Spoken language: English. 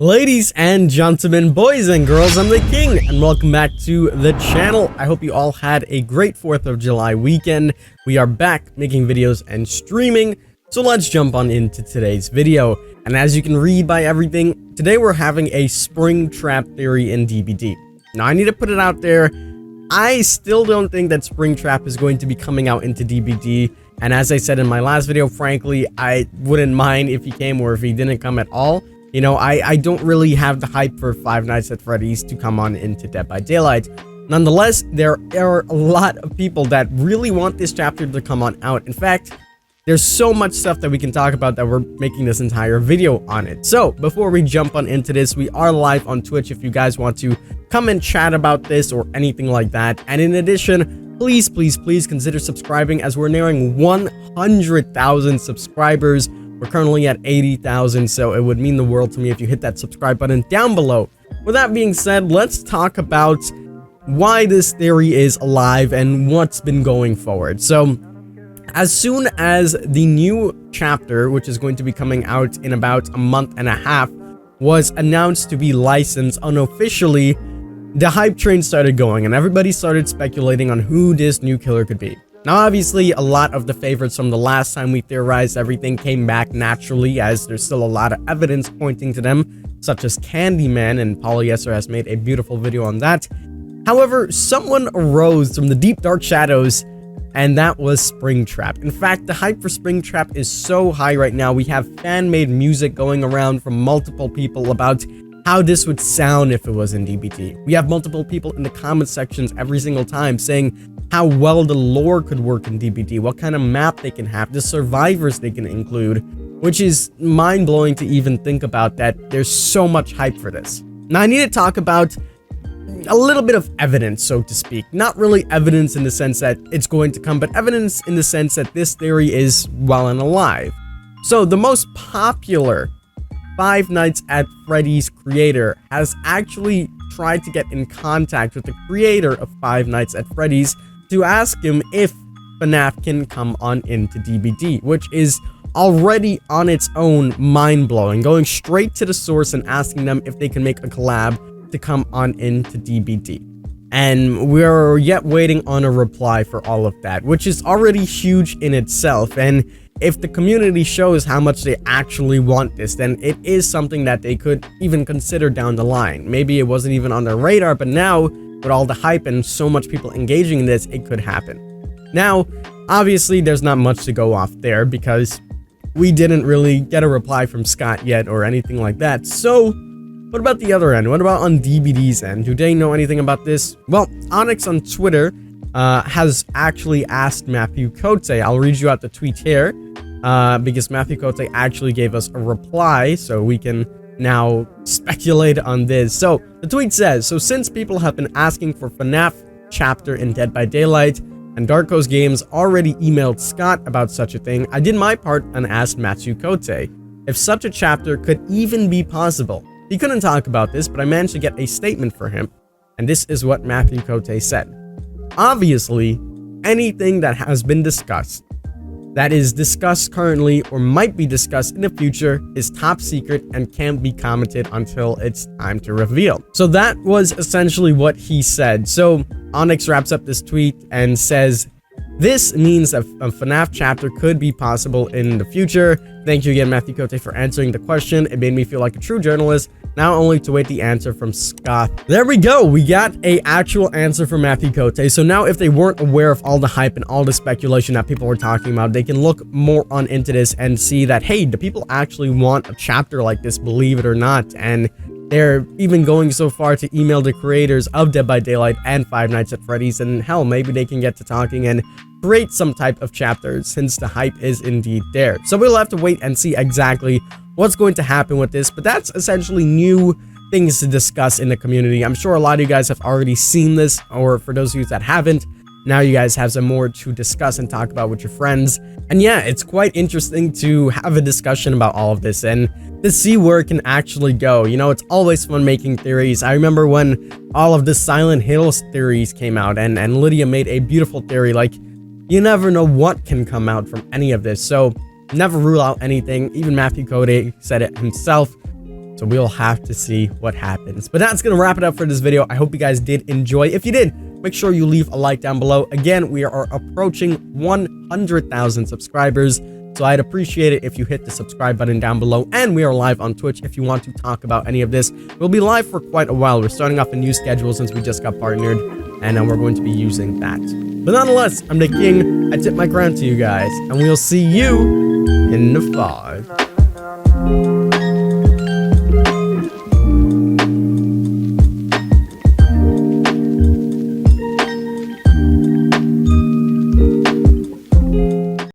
Ladies and gentlemen, boys and girls, I'm the King, and welcome back to the channel. I hope you all had a great 4th of July weekend. We are back making videos and streaming, so let's jump on into today's video. And as you can read by everything, today we're having a Springtrap theory in DBD. Now, I need to put it out there. I still don't think that Springtrap is going to be coming out into DBD. And as I said in my last video, frankly, I wouldn't mind if he came or if he didn't come at all. You know, I don't really have the hype for Five Nights at Freddy's to come on into Dead by Daylight. Nonetheless, there are a lot of people that really want this chapter to come on out. In fact, there's so much stuff that we can talk about that we're making this entire video on it. So, before we jump on into this, we are live on Twitch if you guys want to come and chat about this or anything like that. And in addition, please consider subscribing as we're nearing 100,000 subscribers. We're currently at 80,000, so it would mean the world to me if you hit that subscribe button down below. With that being said, let's talk about why this theory is alive and what's been going forward. So, as soon as the new chapter, which is going to be coming out in about a month and a half, was announced to be licensed unofficially, the hype train started going and everybody started speculating on who this new killer could be. Now, obviously, a lot of the favorites from the last time we theorized everything came back naturally, as there's still a lot of evidence pointing to them, such as Candyman, and Polyester has made a beautiful video on that. However, someone arose from the deep dark shadows, and that was Springtrap. In fact, the hype for Springtrap is so high right now. We have fan-made music going around from multiple people about how this would sound if it was in DBD. We have multiple people in the comment sections every single time saying how well the lore could work in DBD, what kind of map they can have, the survivors they can include, which is mind-blowing to even think about that there's so much hype for this. Now, I need to talk about a little bit of evidence, so to speak. Not really evidence in the sense that it's going to come, but evidence in the sense that this theory is well and alive. So, the most popular Five Nights at Freddy's creator has actually tried to get in contact with the creator of Five Nights at Freddy's to ask him if FNAF can come on into DBD, which is already on its own mind-blowing, going straight to the source and asking them if they can make a collab to come on into DBD. And we're yet waiting on a reply for all of that, which is already huge in itself. And if the community shows how much they actually want this, then it is something that they could even consider down the line. Maybe it wasn't even on their radar, but now, with all the hype and so much people engaging in this, it could happen. Now, obviously, there's not much to go off there because we didn't really get a reply from Scott yet or anything like that. So, what about the other end? What about on DBD's end? Do they know anything about this? Well, Onyx on Twitter has actually asked Matthew Cote. I'll read you out the tweet here because Matthew Cote actually gave us a reply, so we can now speculate on this. So the tweet says, so since people have been asking for FNAF chapter in Dead by Daylight and Darko's Games already emailed Scott about such a thing, I did my part and asked Matthew Cote if such a chapter could even be possible. He couldn't talk about this, but I managed to get a statement for him, and this is what Matthew Cote said. Obviously, anything that has been discussed, that is discussed currently or might be discussed in the future, is top secret and can't be commented until it's time to reveal. So that was essentially what he said. So Onyx wraps up this tweet and says, this means a FNAF chapter could be possible in the future. Thank you again, Matthew Cote, for answering the question. It made me feel like a true journalist. Now only to wait the answer from Scott. There we go. We got a actual answer from Matthew Cote. So now if they weren't aware of all the hype and all the speculation that people were talking about, they can look more on into this and see that, hey, the people actually want a chapter like this, believe it or not. And they're even going so far to email the creators of Dead by Daylight and Five Nights at Freddy's, and hell, maybe they can get to talking and create some type of chapter since the hype is indeed there. So we'll have to wait and see exactly what's going to happen with this, but that's essentially new things to discuss in the community. I'm sure a lot of you guys have already seen this, or for those of you that haven't, now you guys have some more to discuss and talk about with your friends. And yeah, it's quite interesting to have a discussion about all of this and to see where it can actually go. You know, it's always fun making theories. I remember when all of the Silent Hills theories came out, and Lydia made a beautiful theory, like, you never know what can come out from any of this. So never rule out anything. Even Matthew Cote said it himself. So we'll have to see what happens. But that's going to wrap it up for this video. I hope you guys did enjoy. If you did, make sure you leave a like down below. Again, we are approaching 100,000 subscribers. So I'd appreciate it if you hit the subscribe button down below. And we are live on Twitch if you want to talk about any of this. We'll be live for quite a while. We're starting off a new schedule since we just got partnered. And we're going to be using that. But nonetheless, I'm the king. I tip my crown to you guys. And we'll see you in the 5.